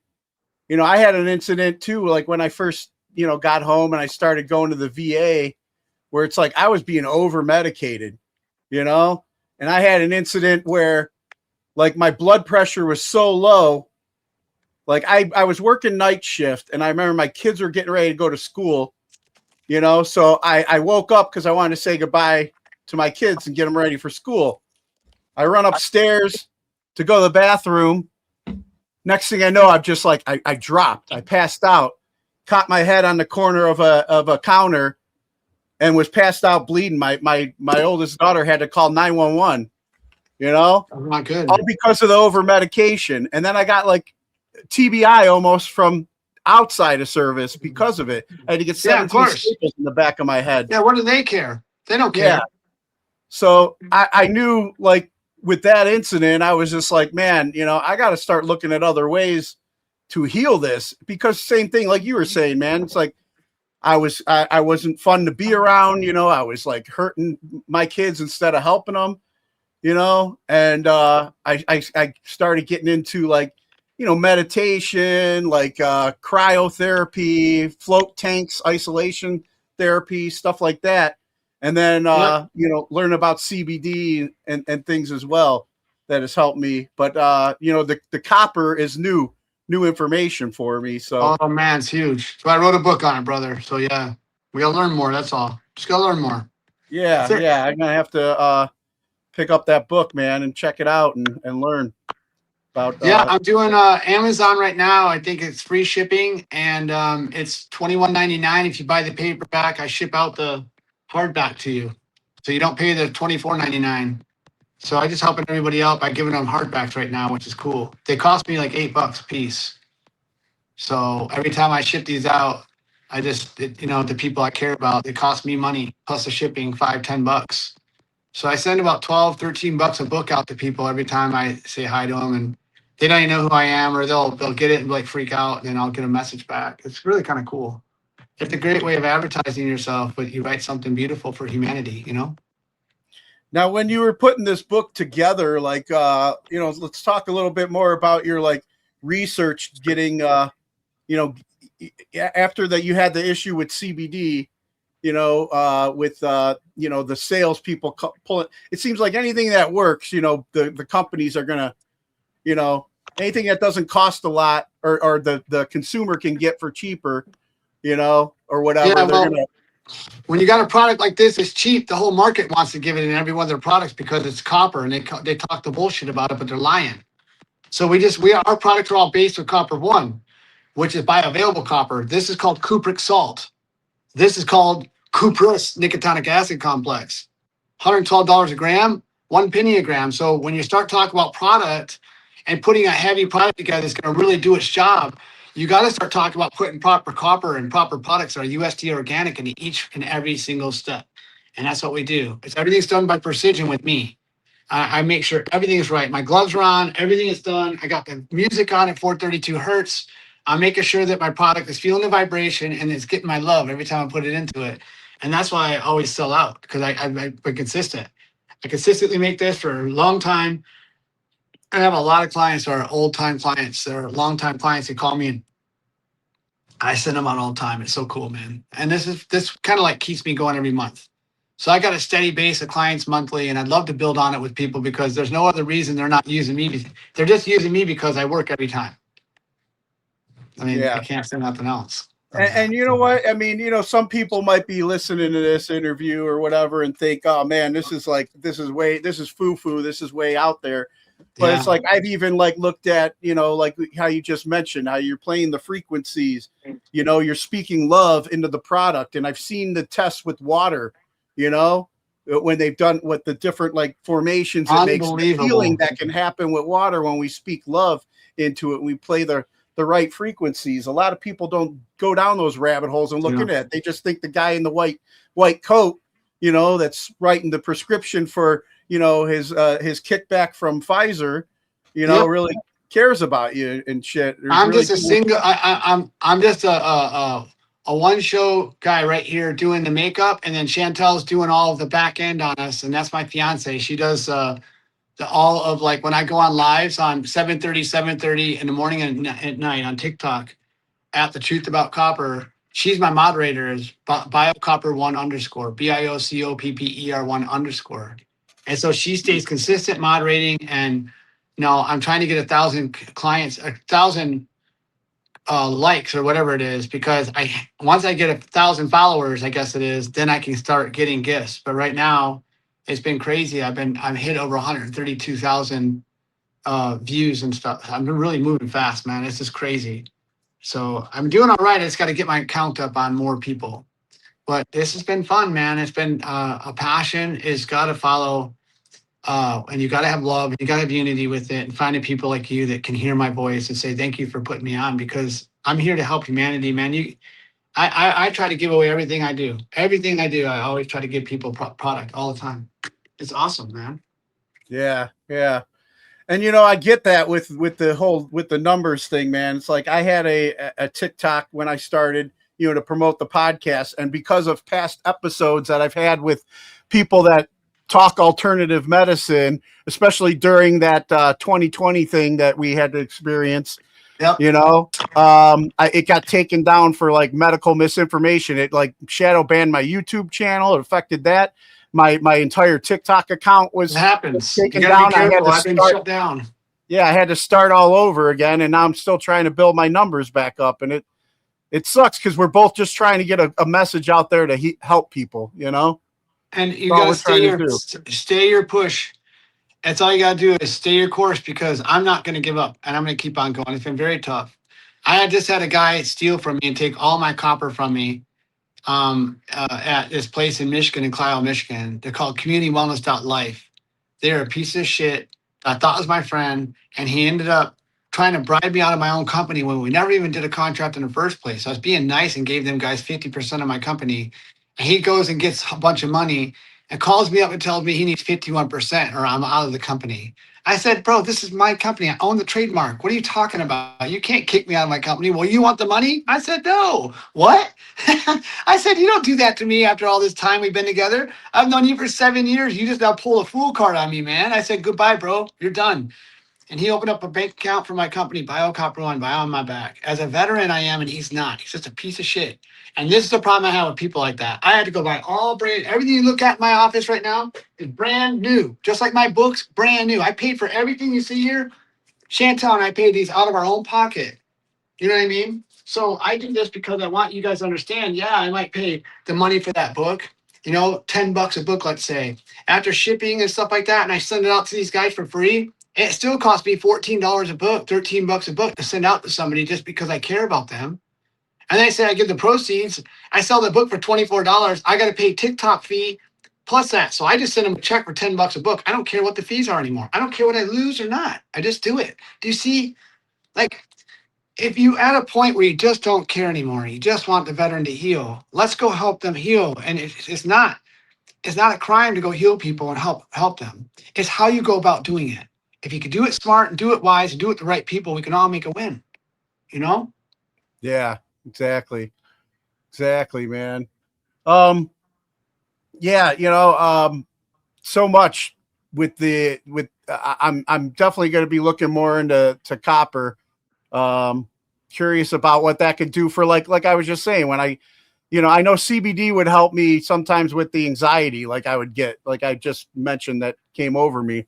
I had an incident too, like when I first, got home and I started going to the VA, where it's like I was being over medicated, and I had an incident where, like, my blood pressure was so low. Like, I was working night shift, and I remember my kids were getting ready to go to school, so I woke up because I wanted to say goodbye to my kids and get them ready for school. I run upstairs to go to the bathroom. Next thing I know, I'm just like, I dropped. I passed out, caught my head on the corner of a counter, and was passed out bleeding. My oldest daughter had to call 911, Oh, not good. all because of the over medication. And then I got like TBI almost from outside of service because of it. I had to get 17 staples in the back of my head. Yeah, what do they care? They don't care. Yeah. So I knew, like, with that incident, I was just like, man, I got to start looking at other ways to heal this, because same thing, like you were saying, man, it's like I wasn't fun to be around, I was like hurting my kids instead of helping them, and I started getting into, like, meditation, like cryotherapy, float tanks, isolation therapy, stuff like that. And then, learn about CBD and things as well that has helped me. But, the copper is new information for me. So, oh man, it's huge. So I wrote a book on it, brother. So yeah, we gotta learn more. That's all. Just gotta learn more. Yeah. I'm going to have to pick up that book, man, and check it out and learn about. I'm doing Amazon right now. I think it's free shipping, and it's $21.99 if you buy the paperback. I ship out the hardback to you, so you don't pay the $24.99. So I just helping everybody out by giving them hardbacks right now, which is cool. They cost me like $8 a piece. So every time I ship these out, I just, the people I care about, it costs me money plus the shipping, $5-10. So I send about $12-13 a book out to people every time I say hi to them, and they don't even know who I am, or they'll get it and like freak out, and then I'll get a message back. It's really kind of cool. It's a great way of advertising yourself, but you write something beautiful for humanity, Now, when you were putting this book together, like, let's talk a little bit more about your, like, research getting, after that you had the issue with CBD, with, the salespeople pulling. It seems like anything that works, the companies are going to, anything that doesn't cost a lot, or the consumer can get for cheaper, or whatever. Yeah, they're going to. When you got a product like this, it's cheap. The whole market wants to give it in every one of their products because it's copper, and they talk the bullshit about it, but they're lying. So our products are all based with copper 1, which is bioavailable copper. This is called cupric salt. This is called cuprous nicotinic acid complex. $112 a gram, 1 penny a gram. So when you start talking about product and putting a heavy product together that's going to really do its job, you got to start talking about putting proper copper and proper products that are USDA organic into each and every single step. And that's what we do. Everything's done by precision with me. I make sure everything is right. My gloves are on. Everything is done. I got the music on at 432 hertz. I'm making sure that my product is feeling the vibration and it's getting my love every time I put it into it. And that's why I always sell out, because I've been consistent. I consistently make this for a long time. I have a lot of clients that are old-time clients. They're long-time clients that call me, and I send them out all the time. It's so cool, man. And this kind of like keeps me going every month. So I got a steady base of clients monthly, and I'd love to build on it with people, because there's no other reason they're not using me. They're just using me because I work every time. I mean, I can't say nothing else. And you know what? I mean, some people might be listening to this interview or whatever and think, oh man, this is foo-foo. This is way out there. But it's like, I've even like looked at, like how you just mentioned, how you're playing the frequencies, you're speaking love into the product. And I've seen the tests with water, when they've done with the different like formations, it makes the feeling that can happen with water when we speak love into it. We play the right frequencies. A lot of people don't go down those rabbit holes and look at it. They just think the guy in the white coat, that's writing the prescription for, his kickback from Pfizer, really cares about you and shit. There's I'm really just a cool single. stuff. I'm just a one show guy right here doing the makeup, and then Chantel's doing all of the back end on us, and that's my fiance. She does all of like when I go on lives on 7:30 in the morning and at night on TikTok at the Truth About Copper. She's my moderator is biocopper1 underscore BIOCOPPER1 underscore. And so she stays consistent moderating. And, I'm trying to get 1,000 clients, 1,000 likes or whatever it is, because once I get 1,000 followers, I guess it is, then I can start getting gifts. But right now it's been crazy. I've hit over 132,000 views and stuff. I've been really moving fast, man. It's just crazy. So I'm doing all right. I just got to get my count up on more people. But this has been fun, man. It's been a passion. It's got to follow, and you got to have love. And you got to have unity with it, and finding people like you that can hear my voice and say thank you for putting me on, because I'm here to help humanity, man. I try to give away everything I do. Everything I do, I always try to give people product all the time. It's awesome, man. Yeah. And I get that with the numbers thing, man. It's like I had a TikTok when I started, to promote the podcast, and because of past episodes that I've had with people that talk alternative medicine, especially during that 2020 thing that we had to experience. Yep. It got taken down for like medical misinformation. It like shadow banned my YouTube channel. It affected that. My entire TikTok account was taken down. I had to start, shut down. Yeah, I had to start all over again, and now I'm still trying to build my numbers back up. And it sucks because we're both just trying to get a message out there to help people. And you got to stay your push. That's all you got to do is stay your course, because I'm not going to give up, and I'm going to keep on going. It's been very tough. I just had a guy steal from me and take all my copper from me. At this place in Michigan, in Clio, Michigan. They're called communitywellness.life. They're a piece of shit I thought was my friend, and he ended up trying to bribe me out of my own company when we never even did a contract in the first place. I was being nice and gave them guys 50% of my company, and he goes and gets a bunch of money and calls me up and tells me he needs 51% or I'm out of the company. I said, bro, this is my company. I own the trademark. What are you talking about? You can't kick me out of my company. Well, you want the money? I said, no. What? I said, you don't do that to me after all this time we've been together. I've known you for 7 years. You just now pull a fool card on me, man. I said, goodbye, bro. You're done. And he opened up a bank account for my company, BioCopper1, Bio on my back. As a veteran, I am, and he's not. He's just a piece of shit. And this is the problem I have with people like that. I had to go buy everything you look at in my office right now is brand new. Just like my books, brand new. I paid for everything you see here. Chantel and I paid these out of our own pocket. You know what I mean? So I do this because I want you guys to understand, yeah, I might pay the money for that book, $10 a book, let's say. After shipping and stuff like that, and I send it out to these guys for free, it still costs me $14 a book, $13 a book to send out to somebody just because I care about them. And then I say I give the proceeds. I sell the book for $24. I got to pay TikTok fee plus that. So I just send them a check for $10 a book. I don't care what the fees are anymore. I don't care what I lose or not. I just do it. Do you see? Like, if you at a point where you just don't care anymore, you just want the veteran to heal, let's go help them heal. And it's not a crime to go heal people and help them. It's how you go about doing it. If you can do it smart and do it wise and do it the right people, we can all make a win. Yeah. Exactly, man. So much I'm definitely going to be looking more into copper. Curious about what that could do for like I was just saying, when I know CBD would help me sometimes with the anxiety, like I would get, like I just mentioned, that came over me.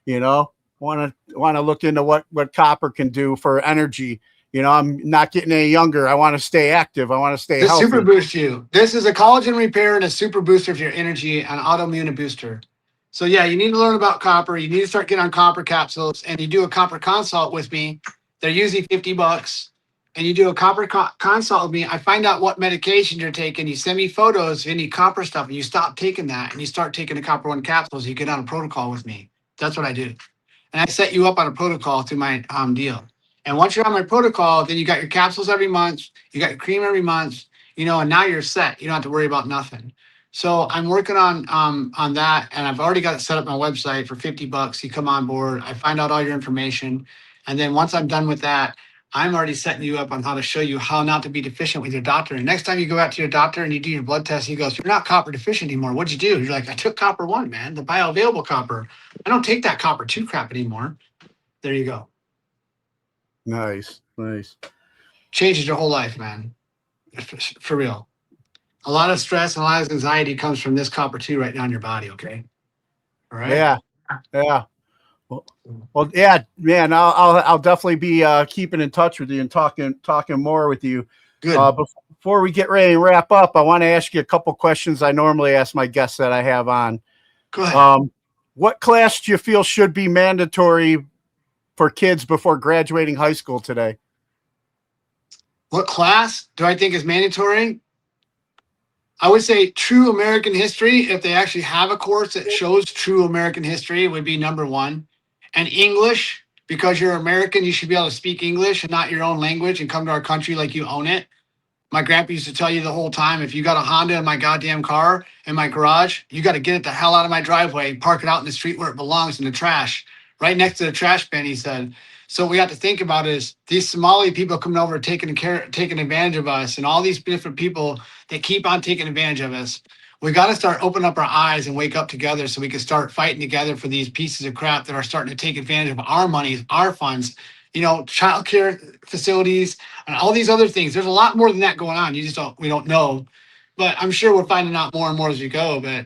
Want to look into what copper can do for energy. I'm not getting any younger. I want to stay active. I want to stay healthy. Super boost you. This is a collagen repair and a super booster for your energy, an autoimmune booster. So yeah, you need to learn about copper. You need to start getting on copper capsules, and you do a copper consult with me. They're usually $50, and you do a copper consult with me. I find out what medication you're taking. You send me photos of any copper stuff, and you stop taking that, and you start taking the copper-1 capsules. You get on a protocol with me. That's what I do. And I set you up on a protocol through my deal. And once you're on my protocol, then you got your capsules every month, you got your cream every month, and now you're set. You don't have to worry about nothing. So I'm working on that, and I've already got it set up on my website for $50. You come on board, I find out all your information, And then once I'm done with that, I'm already setting you up on how to show you how not to be deficient with your doctor. And next time you go out to your doctor and you do your blood test, he goes, "You're not copper deficient anymore. What'd you do?" You're like, "I took copper 1, man, the bioavailable copper. I don't take that copper 2 crap anymore." There you go. Nice. Changes your whole life, man. For real. A lot of stress and a lot of anxiety comes from this copper 2 right now in your body, okay? All right? Yeah. Well, yeah, man. I'll definitely be keeping in touch with you and talking more with you. Good. Before we get ready to wrap up, I want to ask you a couple questions I normally ask my guests that I have on. Go ahead. What class do you feel should be mandatory for kids before graduating high school today? What class do I think is mandatory? I would say true American history. If they actually have a course that shows true American history, would be number 1. And English, because you're American, you should be able to speak English and not your own language and come to our country like you own it. My grandpa used to tell you the whole time, if you got a Honda in my goddamn car in my garage, you got to get it the hell out of my driveway, park it out in the street where it belongs, in the trash, right next to the trash bin, he said. So what we have to think about is these Somali people coming over taking advantage of us, and all these different people that keep on taking advantage of us. We got to start opening up our eyes and wake up together so we can start fighting together for these pieces of crap that are starting to take advantage of our money, our funds, child care facilities and all these other things. There's a lot more than that going on. We don't know, but I'm sure we're finding out more and more as we go. But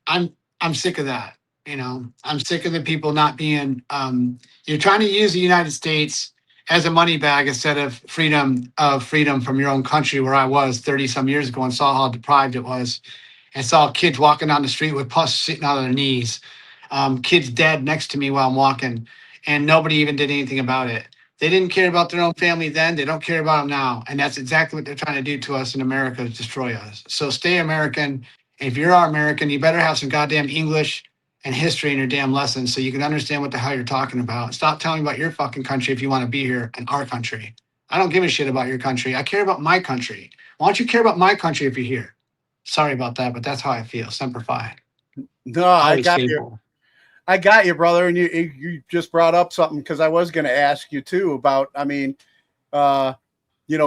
I'm sick of that. I'm sick of the people not being, you're trying to use the United States as a money bag instead of freedom from your own country, where I was 30 some years ago and saw how deprived it was, and saw kids walking down the street with pus sitting out of their knees, kids dead next to me while I'm walking, and nobody even did anything about it. They didn't care about their own family then. They don't care about them now. And that's exactly what they're trying to do to us in America, is destroy us. So stay American. If you're our American, you better have some goddamn English and history in your damn lessons so you can understand what the hell you're talking about. Stop telling me about your fucking country if you want to be here in our country. I don't give a shit about your country. I care about my country. Why don't you care about my country if you're here? Sorry about that, but that's how I feel. Semper Fi. No, I got you. I got you, brother. And you just brought up something, because I was going to ask you too about,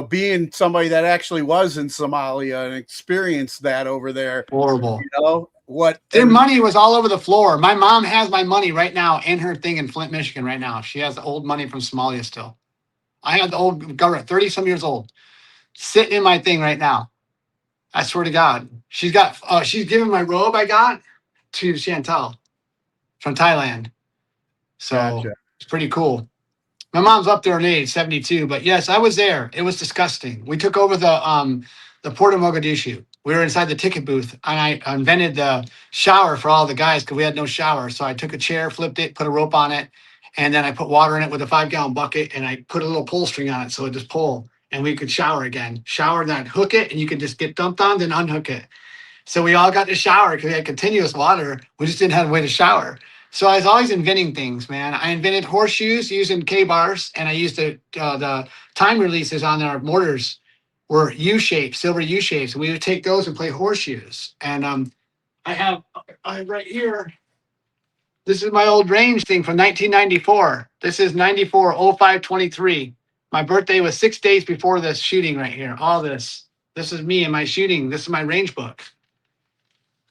being somebody that actually was in Somalia and experienced that over there. Horrible. Their money was all over the floor. My mom has my money right now in her thing in Flint, Michigan right now. She has the old money from Somalia still. I have the old government, 30 some years old, sitting in my thing right now. I swear to God. She's giving my robe I got to Chantal from Thailand. So Gotcha. It's pretty cool. My mom's up there in age, 72, but yes, I was there. It was disgusting. We took over the Port of Mogadishu. We were inside the ticket booth, and I invented the shower for all the guys because we had no shower. So I took a chair, flipped it, put a rope on it, and then I put water in it with a 5-gallon bucket, and I put a little pull string on it so it just pull, and we could shower again. Shower, then I'd hook it, and you could just get dumped on, then unhook it. So we all got to shower because we had continuous water. We just didn't have a way to shower. So I was always inventing things, man. I invented horseshoes using K-bars, and I used the time releases on our mortars were U-shaped, silver U-shapes. We would take those and play horseshoes. And I have right here, this is my old range thing from 1994. This is 94-05-23. My birthday was 6 days before this shooting right here. All this. This is me and my shooting. This is my range book.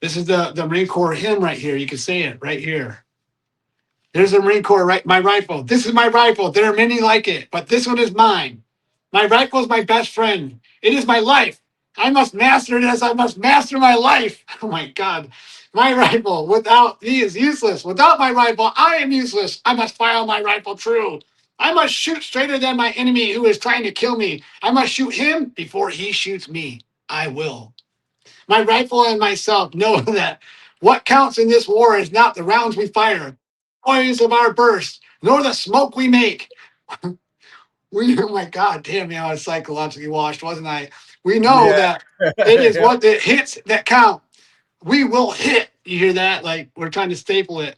This is the Marine Corps hymn right here. You can say it right here. There's a Marine Corps, right? My rifle. This is my rifle. There are many like it, but this one is mine. My rifle is my best friend. It is my life. I must master it as I must master my life. Oh my God. My rifle without me is useless. Without my rifle, I am useless. I must fire my rifle true. I must shoot straighter than my enemy who is trying to kill me. I must shoot him before he shoots me. I will. My rifle and myself know that what counts in this war is not the rounds we fire, noise of our burst, nor the smoke we make. Oh my God, damn me, I was psychologically washed, wasn't I? We know that it is what the hits that count. We will hit. You hear that? Like we're trying to staple it.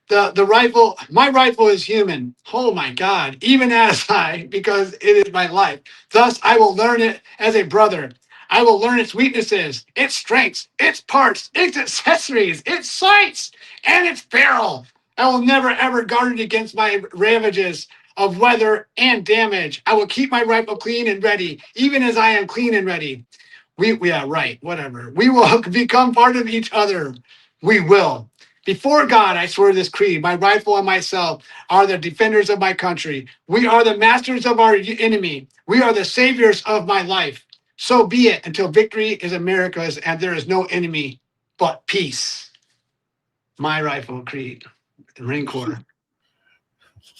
The rifle, my rifle is human. Oh my God, even as because it is my life. Thus, I will learn it as a brother. I will learn its weaknesses, its strengths, its parts, its accessories, its sights, and its peril. I will never, ever guard it against my ravages. of weather and damage. I will keep my rifle clean and ready, even as I am clean and ready. Yeah, right, whatever. We will become part of each other. We will. Before God, I swear this creed, my rifle and myself are the defenders of my country. We are the masters of our enemy. We are the saviors of my life. So be it until victory is America's and there is no enemy but peace. My rifle creed, the Marine Corps.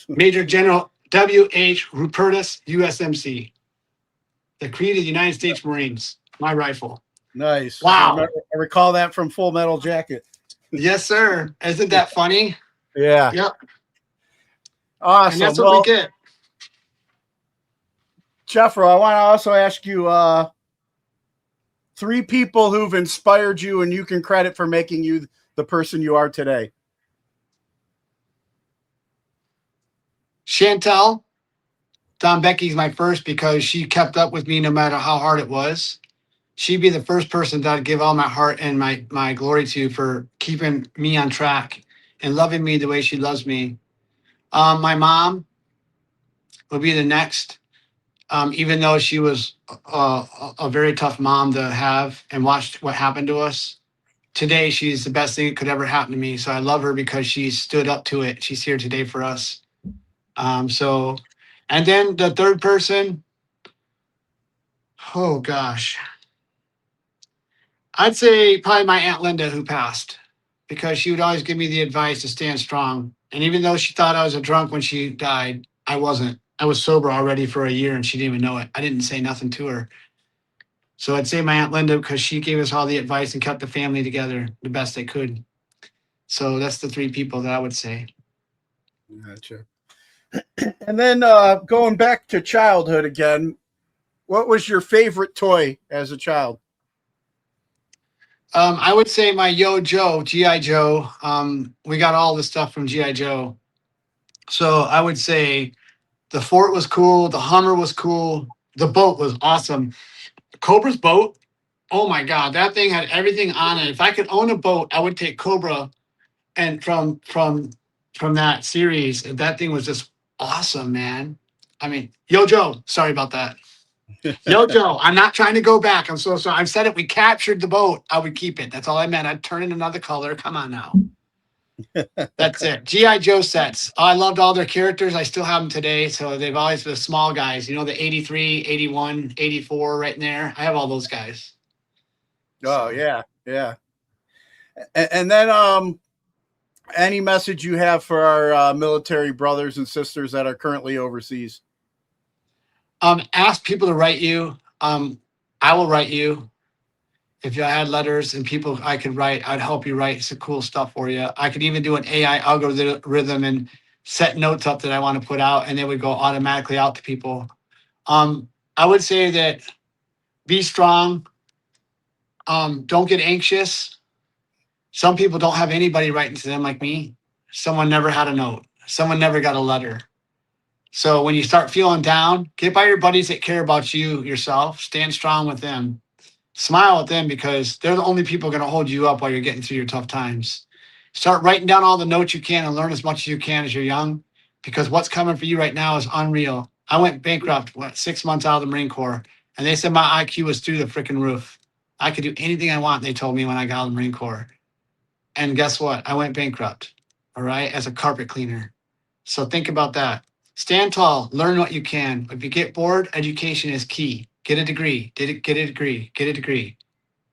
Major General W.H. Rupertus, USMC. The creed of the United States Marines. My rifle. Nice. Wow. I recall that from Full Metal Jacket. Yes, sir. Isn't that funny? Yeah. Yep. Awesome. And that's what we get. Jeffro, I want to also ask you 3 people who've inspired you and you can credit for making you the person you are today. Chantel. Don Becky's my first because she kept up with me no matter how hard it was. She'd be the first person that I'd give all my heart and my glory to for keeping me on track and loving me the way she loves me. My mom would be the next, even though she was a very tough mom to have and watched what happened to us. Today, she's the best thing that could ever happen to me. So I love her because she stood up to it. She's here today for us. And then the third person, oh gosh. I'd say probably my Aunt Linda who passed because she would always give me the advice to stand strong. And even though she thought I was a drunk when she died, I wasn't. I was sober already for a year and she didn't even know it. I didn't say nothing to her. So I'd say my Aunt Linda because she gave us all the advice and kept the family together the best they could. So that's the 3 people that I would say. Gotcha. And then going back to childhood again, what was your favorite toy as a child? I would say my Yo Joe, G.I. Joe. We got all the stuff from G.I. Joe. So I would say the fort was cool. The Hummer was cool. The boat was awesome. Cobra's boat. Oh my God, that thing had everything on it. If I could own a boat, I would take Cobra. And from that series, that thing was just awesome, man. I mean, Yo Joe. Sorry about that. Yo Joe. I'm not trying to go back. I'm so sorry. I've said it. We captured the boat. I would keep it. That's all I meant. I'd turn it another color. Come on now. That's it. G.I. Joe sets. I loved all their characters. I still have them today. So they've always been small guys. You know, the 83, 81, 84 right in there. I have all those guys. Oh, yeah. Yeah. And then any message you have for our military brothers and sisters that are currently overseas? Ask people to write you. I will write you. If you had letters and people I could write, I'd help you write some cool stuff for you. I could even do an AI algorithm and set notes up that I want to put out, and they would go automatically out to people. I would say that be strong. Don't get anxious. Some people don't have anybody writing to them like me. Someone never had a note. Someone never got a letter. So when you start feeling down, get by your buddies that care about you yourself. Stand strong with them. Smile at them because they're the only people going to hold you up while you're getting through your tough times. Start writing down all the notes you can and learn as much as you can as you're young because what's coming for you right now is unreal. I went bankrupt 6 months out of the Marine Corps, and they said my IQ was through the freaking roof. I could do anything I want, they told me when I got out of the Marine Corps. And guess what? I went bankrupt, all right, as a carpet cleaner. So think about that. Stand tall. Learn what you can. If you get bored, education is key. Get a degree. Get a degree. Get a degree.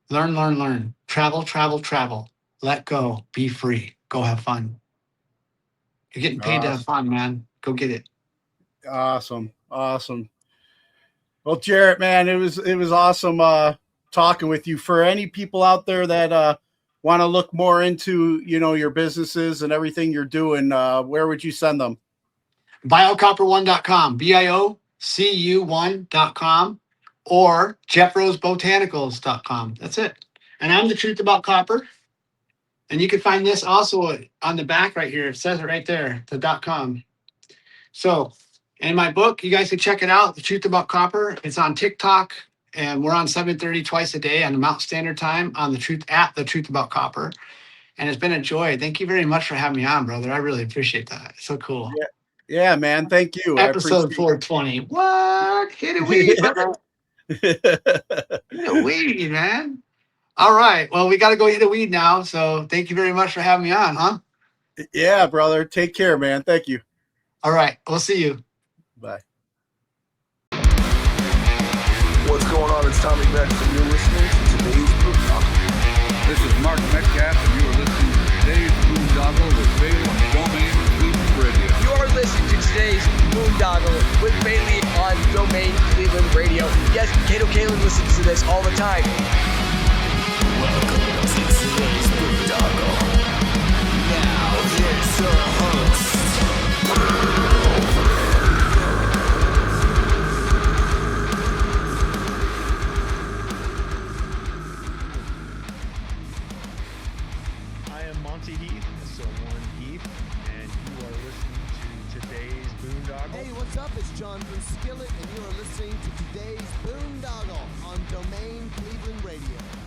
Learn, learn, learn. Travel, travel, travel. Let go. Be free. Go have fun. You're getting paid to have fun, man. Go get it. Awesome. Awesome. Well, Jarrett, man, it was awesome talking with you. For any people out there that want to look more into, your businesses and everything you're doing, where would you send them? Biocopper1.com, BIOCU1.com, or Jefro'sBotanicals.com. That's it. And I'm the Truth About Copper. And you can find this also on the back right here. It says it right there, the .com. So in my book, you guys can check it out, The Truth About Copper. It's on TikTok, and we're on 7:30 twice a day on the Mountain Standard Time on The Truth About Copper. And it's been a joy. Thank you very much for having me on, brother. I really appreciate that. It's so cool. Yeah. Yeah, man. Thank you. Episode 420. What? Hit a weed, brother. Hit a weed, man. All right. Well, we got to go hit a weed now. So thank you very much for having me on, huh? Yeah, brother. Take care, man. Thank you. All right. We'll see you. Bye. What's going on? It's Tommy Beck, and you're listening to today's Boondoggle. This is Mark Metcalf, and you are listening to today's Boondoggle with Bailey on Domain Cleveland Radio. You are listening to today's Boondoggle with Bailey on Domain Cleveland Radio. Yes, Kato Kalin listens to this all the time. Welcome to today's Boondoggle. Now, here's your host. I am Monty Heath, so one Heath, and you are listening to today's Boondoggle. Hey, what's up? It's John from Skillet, and you are listening to today's Boondoggle on Domain Cleveland Radio.